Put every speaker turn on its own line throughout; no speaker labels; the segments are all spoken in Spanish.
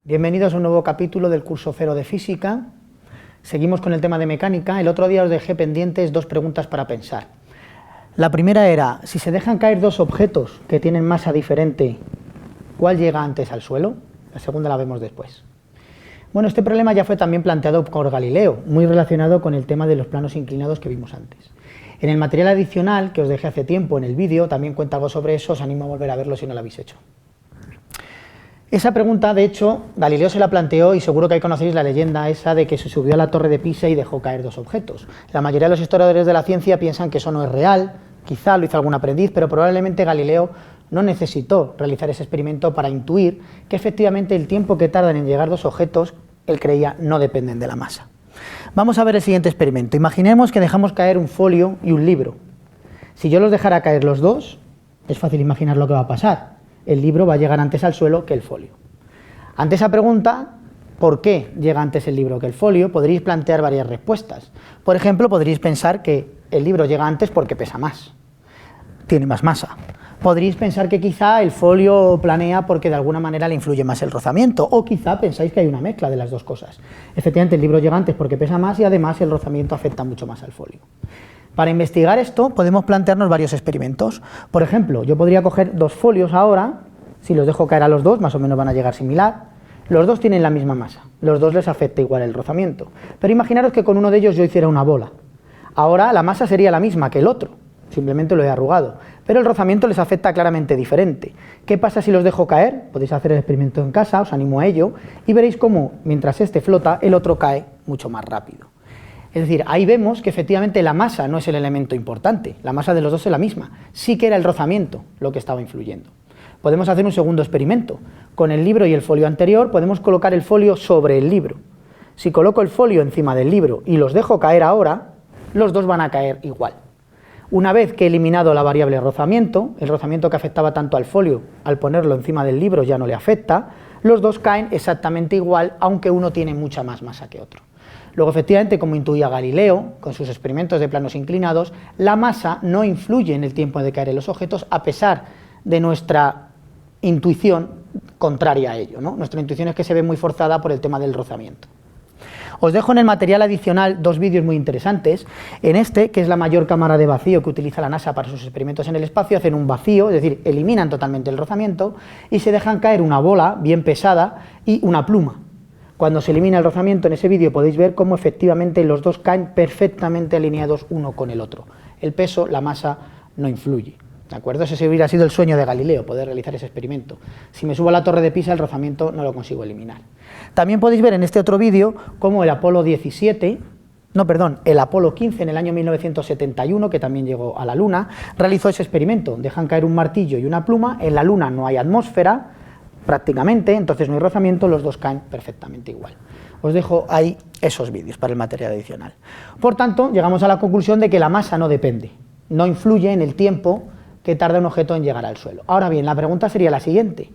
Bienvenidos a un nuevo capítulo del curso 0 de Física. Seguimos con el tema de mecánica. El otro día os dejé pendientes dos preguntas para pensar. La primera era, si se dejan caer dos objetos que tienen masa diferente, ¿cuál llega antes al suelo? La segunda la vemos después. Bueno, este problema ya fue también planteado por Galileo, muy relacionado con el tema de los planos inclinados que vimos antes. En el material adicional que os dejé hace tiempo en el vídeo también cuenta algo sobre eso, os animo a volver a verlo si no lo habéis hecho. Esa pregunta, de hecho, Galileo se la planteó y seguro que ahí conocéis la leyenda esa de que se subió a la torre de Pisa y dejó caer dos objetos. La mayoría de los historiadores de la ciencia piensan que eso no es real, quizá lo hizo algún aprendiz, pero probablemente Galileo no necesitó realizar ese experimento para intuir que efectivamente el tiempo que tardan en llegar dos objetos, él creía, no dependen de la masa. Vamos a ver el siguiente experimento. Imaginemos que dejamos caer un folio y un libro. Si yo los dejara caer los dos, es fácil imaginar lo que va a pasar. El libro va a llegar antes al suelo que el folio. Ante esa pregunta, ¿por qué llega antes el libro que el folio? Podríais plantear varias respuestas. Por ejemplo, podríais pensar que el libro llega antes porque pesa más, tiene más masa. Podríais pensar que quizá el folio planea porque de alguna manera le influye más el rozamiento, o quizá pensáis que hay una mezcla de las dos cosas. Efectivamente, el libro llega antes porque pesa más y además el rozamiento afecta mucho más al folio. Para investigar esto podemos plantearnos varios experimentos. Por ejemplo, yo podría coger dos folios ahora, si los dejo caer a los dos, más o menos van a llegar similar. Los dos tienen la misma masa, los dos les afecta igual el rozamiento. Pero imaginaros que con uno de ellos yo hiciera una bola. Ahora la masa sería la misma que el otro, simplemente lo he arrugado, pero el rozamiento les afecta claramente diferente. ¿Qué pasa si los dejo caer? Podéis hacer el experimento en casa, os animo a ello, y veréis cómo mientras este flota, el otro cae mucho más rápido. Es decir, ahí vemos que efectivamente la masa no es el elemento importante, la masa de los dos es la misma, sí que era el rozamiento lo que estaba influyendo. Podemos hacer un segundo experimento. Con el libro y el folio anterior podemos colocar el folio sobre el libro. Si coloco el folio encima del libro y los dejo caer ahora, los dos van a caer igual. Una vez que he eliminado la variable rozamiento, el rozamiento que afectaba tanto al folio, al ponerlo encima del libro ya no le afecta, los dos caen exactamente igual, aunque uno tiene mucha más masa que otro. Luego, efectivamente, como intuía Galileo, con sus experimentos de planos inclinados, la masa no influye en el tiempo de caer en los objetos, a pesar de nuestra intuición contraria a ello, ¿no? Nuestra intuición es que se ve muy forzada por el tema del rozamiento. Os dejo en el material adicional dos vídeos muy interesantes. En este, que es la mayor cámara de vacío que utiliza la NASA para sus experimentos en el espacio, hacen un vacío, es decir, eliminan totalmente el rozamiento y se dejan caer una bola bien pesada y una pluma. Cuando se elimina el rozamiento, en ese vídeo podéis ver cómo efectivamente los dos caen perfectamente alineados uno con el otro. El peso, la masa, no influye. ¿De acuerdo? Ese hubiera sido el sueño de Galileo, poder realizar ese experimento. Si me subo a la torre de Pisa, el rozamiento no lo consigo eliminar. También podéis ver en este otro vídeo cómo el Apolo 15 en el año 1971, que también llegó a la Luna, realizó ese experimento. Dejan caer un martillo y una pluma, en la Luna no hay atmósfera, prácticamente, entonces no hay rozamiento, los dos caen perfectamente igual. Os dejo ahí esos vídeos para el material adicional. Por tanto, llegamos a la conclusión de que la masa no depende, no influye en el tiempo que tarda un objeto en llegar al suelo. Ahora bien, la pregunta sería la siguiente: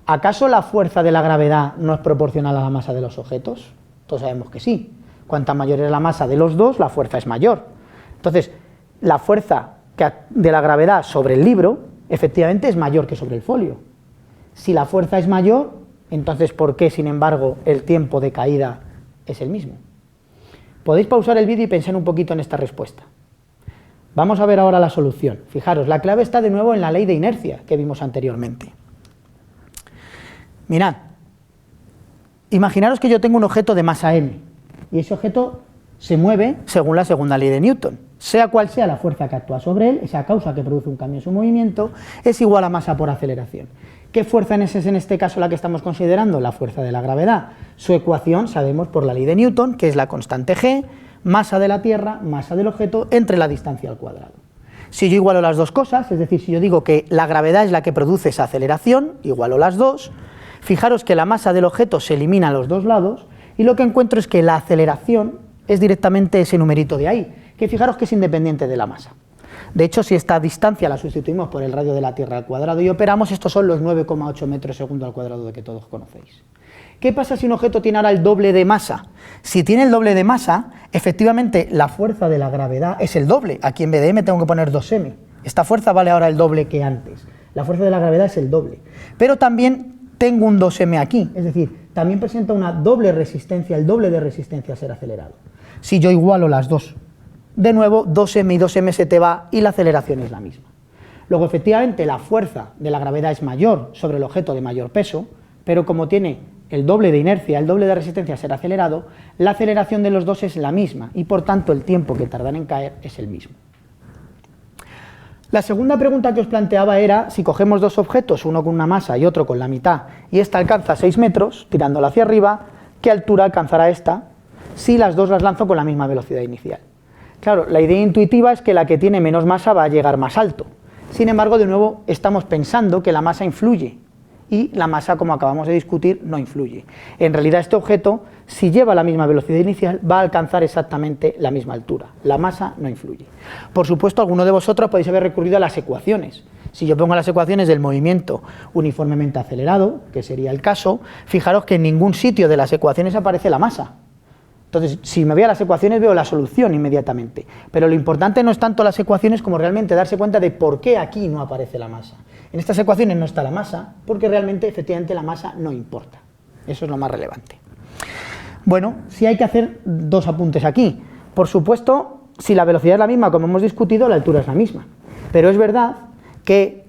¿acaso la fuerza de la gravedad no es proporcional a la masa de los objetos? Todos sabemos que sí. Cuanta mayor es la masa de los dos, la fuerza es mayor. Entonces, la fuerza de la gravedad sobre el libro, efectivamente, es mayor que sobre el folio. Si la fuerza es mayor, entonces ¿por qué, sin embargo, el tiempo de caída es el mismo? Podéis pausar el vídeo y pensar un poquito en esta respuesta. Vamos a ver ahora la solución. Fijaros, la clave está de nuevo en la ley de inercia que vimos anteriormente. Mirad, imaginaros que yo tengo un objeto de masa m, y ese objeto se mueve según la segunda ley de Newton. Sea cual sea la fuerza que actúa sobre él, esa causa que produce un cambio en su movimiento, es igual a masa por aceleración. ¿Qué fuerza es en este caso la que estamos considerando? La fuerza de la gravedad. Su ecuación sabemos por la ley de Newton, que es la constante g, masa de la Tierra, masa del objeto, entre la distancia al cuadrado. Si yo igualo las dos cosas, es decir, si yo digo que la gravedad es la que produce esa aceleración, igualo las dos, fijaros que la masa del objeto se elimina a los dos lados, y lo que encuentro es que la aceleración es directamente ese numerito de ahí, que fijaros que es independiente de la masa. De hecho, si esta distancia la sustituimos por el radio de la Tierra al cuadrado y operamos, estos son los 9,8 metros segundo al cuadrado de que todos conocéis. ¿Qué pasa si un objeto tiene ahora el doble de masa? Si tiene el doble de masa, efectivamente la fuerza de la gravedad es el doble. Aquí en vez de m tengo que poner 2m. Esta fuerza vale ahora el doble que antes. La fuerza de la gravedad es el doble. Pero también tengo un 2m aquí, es decir, también presenta una doble resistencia, el doble de resistencia a ser acelerado. Si yo igualo las dos, de nuevo 2m y 2m se te va y la aceleración es la misma. Luego, efectivamente, la fuerza de la gravedad es mayor sobre el objeto de mayor peso, pero como tiene el doble de inercia, el doble de resistencia a ser acelerado, la aceleración de los dos es la misma y por tanto el tiempo que tardan en caer es el mismo. La segunda pregunta que os planteaba era, si cogemos dos objetos, uno con una masa y otro con la mitad, y esta alcanza 6 metros, tirándola hacia arriba, ¿qué altura alcanzará esta si las dos las lanzo con la misma velocidad inicial? Claro, la idea intuitiva es que la que tiene menos masa va a llegar más alto. Sin embargo, de nuevo, estamos pensando que la masa influye, y la masa, como acabamos de discutir, no influye. En realidad, este objeto, si lleva la misma velocidad inicial, va a alcanzar exactamente la misma altura. La masa no influye. Por supuesto, alguno de vosotros podéis haber recurrido a las ecuaciones. Si yo pongo las ecuaciones del movimiento uniformemente acelerado, que sería el caso, fijaros que en ningún sitio de las ecuaciones aparece la masa. Entonces, si me voy a las ecuaciones, veo la solución inmediatamente. Pero lo importante no es tanto las ecuaciones como realmente darse cuenta de por qué aquí no aparece la masa. En estas ecuaciones no está la masa, porque realmente, efectivamente, la masa no importa. Eso es lo más relevante. Bueno, sí hay que hacer dos apuntes aquí. Por supuesto, si la velocidad es la misma, como hemos discutido, la altura es la misma. Pero es verdad que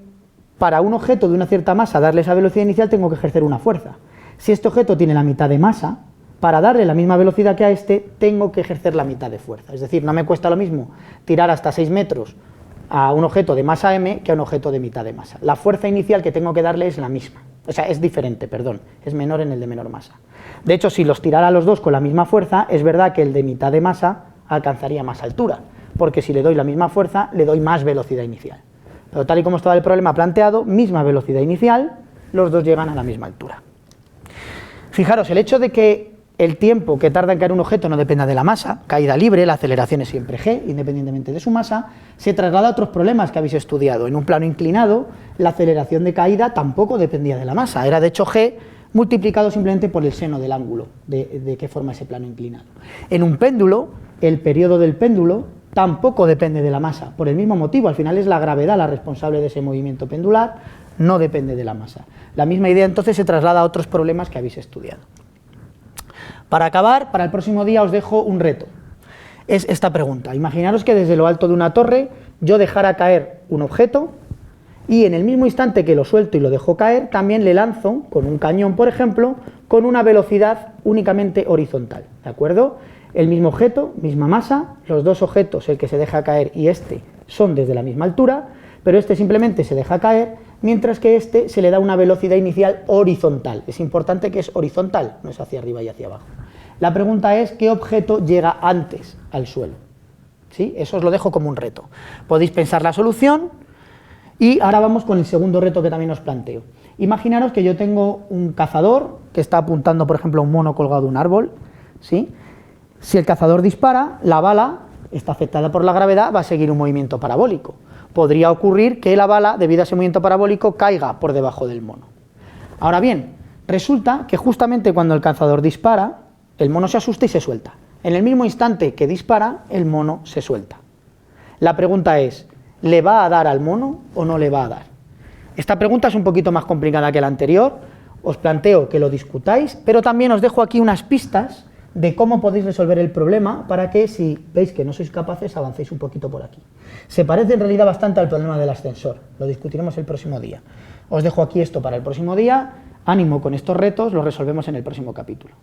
para un objeto de una cierta masa darle esa velocidad inicial tengo que ejercer una fuerza. Si este objeto tiene la mitad de masa, para darle la misma velocidad que a este, tengo que ejercer la mitad de fuerza. Es decir, no me cuesta lo mismo tirar hasta 6 metros a un objeto de masa m que a un objeto de mitad de masa. La fuerza inicial que tengo que darle es la misma. O sea, es diferente, perdón, es menor en el de menor masa. De hecho, si los tirara a los dos con la misma fuerza, es verdad que el de mitad de masa alcanzaría más altura, porque si le doy la misma fuerza, le doy más velocidad inicial. Pero tal y como estaba el problema planteado, misma velocidad inicial, los dos llegan a la misma altura. Fijaros, el hecho de que el tiempo que tarda en caer un objeto no dependa de la masa, caída libre, la aceleración es siempre g, independientemente de su masa, se traslada a otros problemas que habéis estudiado. En un plano inclinado, la aceleración de caída tampoco dependía de la masa, era de hecho g multiplicado simplemente por el seno del ángulo de que forma ese plano inclinado. En un péndulo, el periodo del péndulo tampoco depende de la masa, por el mismo motivo, al final es la gravedad la responsable de ese movimiento pendular, no depende de la masa. La misma idea entonces se traslada a otros problemas que habéis estudiado. Para acabar, para el próximo día os dejo un reto. Es esta pregunta. Imaginaros que desde lo alto de una torre yo dejara caer un objeto y en el mismo instante que lo suelto y lo dejo caer, también le lanzo con un cañón, por ejemplo, con una velocidad únicamente horizontal. ¿De acuerdo? El mismo objeto, misma masa, los dos objetos, el que se deja caer y este, son desde la misma altura, pero este simplemente se deja caer, mientras que este se le da una velocidad inicial horizontal. Es importante que es horizontal, no es hacia arriba y hacia abajo. La pregunta es, ¿qué objeto llega antes al suelo? ¿Sí? Eso os lo dejo como un reto. Podéis pensar la solución y ahora vamos con el segundo reto que también os planteo. Imaginaros que yo tengo un cazador que está apuntando, por ejemplo, a un mono colgado de un árbol, ¿sí? Si el cazador dispara, la bala está afectada por la gravedad, va a seguir un movimiento parabólico. Podría ocurrir que la bala, debido a ese movimiento parabólico, caiga por debajo del mono. Ahora bien, resulta que justamente cuando el cazador dispara, el mono se asusta y se suelta. En el mismo instante que dispara, el mono se suelta. La pregunta es, ¿le va a dar al mono o no le va a dar? Esta pregunta es un poquito más complicada que la anterior, os planteo que lo discutáis, pero también os dejo aquí unas pistas de cómo podéis resolver el problema para que, si veis que no sois capaces, avancéis un poquito por aquí. Se parece en realidad bastante al problema del ascensor, lo discutiremos el próximo día. Os dejo aquí esto para el próximo día, ánimo con estos retos, los resolvemos en el próximo capítulo.